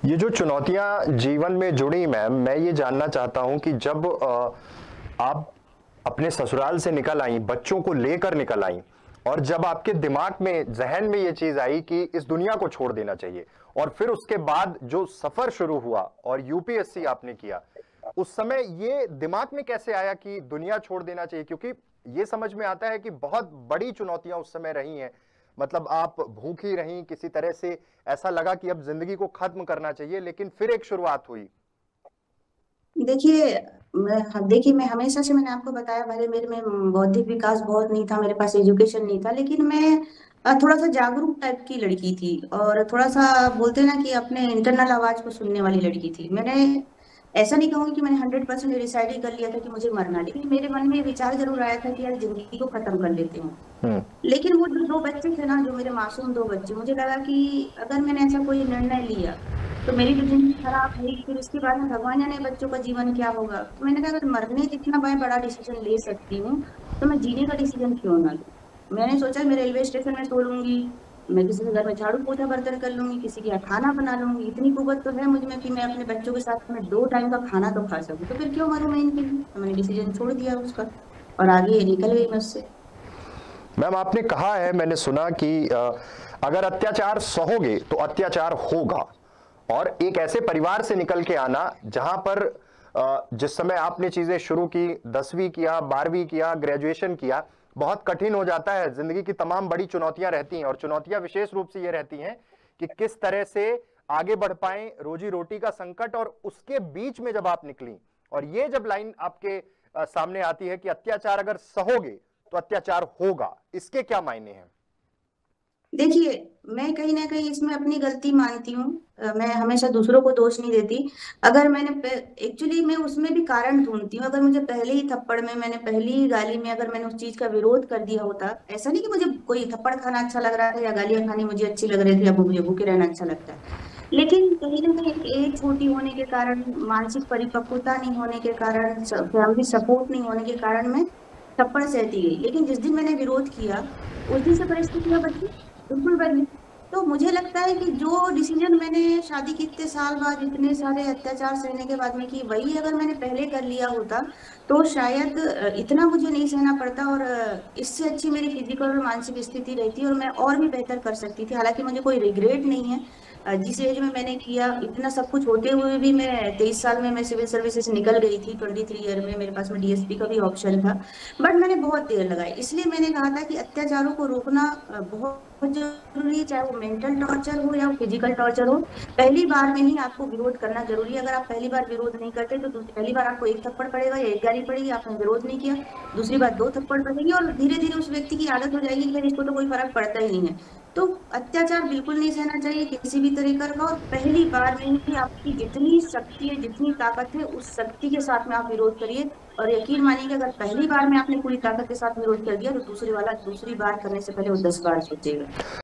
ये जो चुनौतियाँ जीवन में जुड़ी मैम, मैं ये जानना चाहता हूँ कि जब आप अपने ससुराल से निकल आई, बच्चों को लेकर निकल आई और जब आपके दिमाग में, ज़हन में ये चीज़ आई कि इस दुनिया को छोड़ देना चाहिए और फिर उसके बाद जो सफ़र शुरू हुआ और यूपीएससी आपने किया, उस समय ये दिमाग में कैसे आया कि दुनिया छोड़ देना चाहिए? क्योंकि ये समझ में आता है कि बहुत बड़ी चुनौतियाँ उस समय रही हैं। मतलब आप भूखी रहीं, किसी तरह से ऐसा लगा कि अब ज़िंदगी को ख़त्म करना चाहिए, लेकिन फिर एक शुरुआत हुई। देखिए, मैं हमेशा से मैंने आपको बताया, भले मेरे में बौद्धिक विकास बहुत नहीं था, मेरे पास एजुकेशन नहीं था, लेकिन मैं थोड़ा सा जागरूक टाइप की लड़की थी और थोड़ा सा बोलते ना कि अपने इंटरनल आवाज को सुनने वाली लड़की थी। मैंने ऐसा नहीं कहूंगी कि मैंने 100% डिसाइड ही कर लिया था कि मुझे मरना, लेकिन मेरे मन में ये विचार जरूर आया था कि यार जिंदगी को खत्म कर लेते हैं। हुँ। लेकिन वो जो दो बच्चे थे ना, जो मेरे मासूम दो बच्चे, मुझे लगा कि अगर मैंने ऐसा कोई निर्णय लिया तो मेरी तो जिंदगी खराब है, फिर उसके बाद में भगवान जाने बच्चों का जीवन क्या होगा। तो मैंने कहा अगर मरने जितना मैं बड़ा डिसीजन ले सकती हूँ तो मैं जीने का डिसीजन क्यों ना लूं। मैंने सोचा मैं रेलवे स्टेशन में सो लूंगी, मैं किसी के घर में झाड़ू पोछा बर्तन कर लूंगी, किसी के यहाँ खाना बना लूंगी। इतनी कुवत तो है मुझ में कि मैं अपने बच्चों के साथ में 2 टाइम का खाना तो खा सकूं, तो फिर क्यों मरूं मैं इनके लिए। तो मैंने डिसीजन छोड़ दिया उसका और आगे निकल गई मैं उससे। मैम आपने कहा है, मैंने सुना कि अगर अत्याचार सहोगे तो अत्याचार होगा और एक ऐसे परिवार से निकल के आना जहां पर जिस समय आपने चीजें शुरू की, 10वीं किया, 12वीं किया, ग्रेजुएशन किया, बहुत कठिन हो जाता है। जिंदगी की तमाम बड़ी चुनौतियां रहती हैं और चुनौतियां विशेष रूप से ये रहती हैं कि किस तरह से आगे बढ़ पाए, रोजी रोटी का संकट, और उसके बीच में जब आप निकली और ये जब लाइन आपके सामने आती है कि अत्याचार अगर सहोगे तो अत्याचार होगा, इसके क्या मायने हैं? देखिए, मैं कहीं ना कहीं इसमें अपनी गलती मानती हूँ। मैं हमेशा दूसरों को दोष नहीं देती। अगर मैंने एक्चुअली मैं उसमें भी कारण ढूंढती हूँ। अगर मुझे पहले ही थप्पड़ में, मैंने पहली ही गाली में अगर मैंने उस चीज का विरोध कर दिया होता, ऐसा नहीं कि मुझे कोई थप्पड़ खाना अच्छा लग रहा था या गालियां खानी मुझे अच्छी लग रही थी या मुझे भूखे रहना अच्छा लगता है, लेकिन कहीं ना कहीं एज छोटी होने के कारण, मानसिक परिपक्वता नहीं होने के कारण, फैमिली सपोर्ट नहीं होने के कारण मैं थप्पड़ सहती गई। लेकिन जिस दिन मैंने विरोध किया उस दिन से परिस्थितियां बदली, बिल्कुल बदली। तो मुझे लगता है कि जो डिसीजन मैंने शादी के इतने साल बाद, इतने सारे अत्याचार सहने के बाद में की, वही अगर मैंने पहले कर लिया होता तो शायद इतना मुझे नहीं सहना पड़ता और इससे अच्छी मेरी फिजिकल और मानसिक स्थिति रहती और मैं और भी बेहतर कर सकती थी। हालांकि मुझे कोई रिग्रेट नहीं है। जिस एज में मैंने किया, इतना सब कुछ होते हुए भी, मैं 23 साल में मैं सिविल सर्विसेज निकल गई थी, 23 ईयर में मेरे पास में डीएसपी का भी ऑप्शन था। बट मैंने बहुत देर लगाई, इसलिए मैंने कहा था कि अत्याचारों को रोकना बहुत जरूरी है, चाहे वो मेंटल टॉर्चर हो या फिजिकल टॉर्चर हो। पहली बार में ही आपको विरोध करना जरूरी है। अगर आप पहली बार विरोध नहीं करते तो पहली बार आपको एक थप्पड़ पड़ेगा या एक गाली पड़ेगी, आपने विरोध नहीं किया। दूसरी बार 2 थप्पड़ पड़ेगी और धीरे धीरे उस व्यक्ति की आदत हो जाएगी कि फिर इसको तो कोई फर्क पड़ता ही नहीं है। तो अत्याचार बिल्कुल नहीं सहना चाहिए किसी भी तरीके का, और पहली बार में ही आपकी जितनी शक्ति है, जितनी ताकत है, उस शक्ति के साथ में आप विरोध करिए। और यकीन मानिए कि अगर पहली बार में आपने पूरी ताकत के साथ विरोध कर दिया तो दूसरी बार करने से पहले वो 10 बार सोचेगा।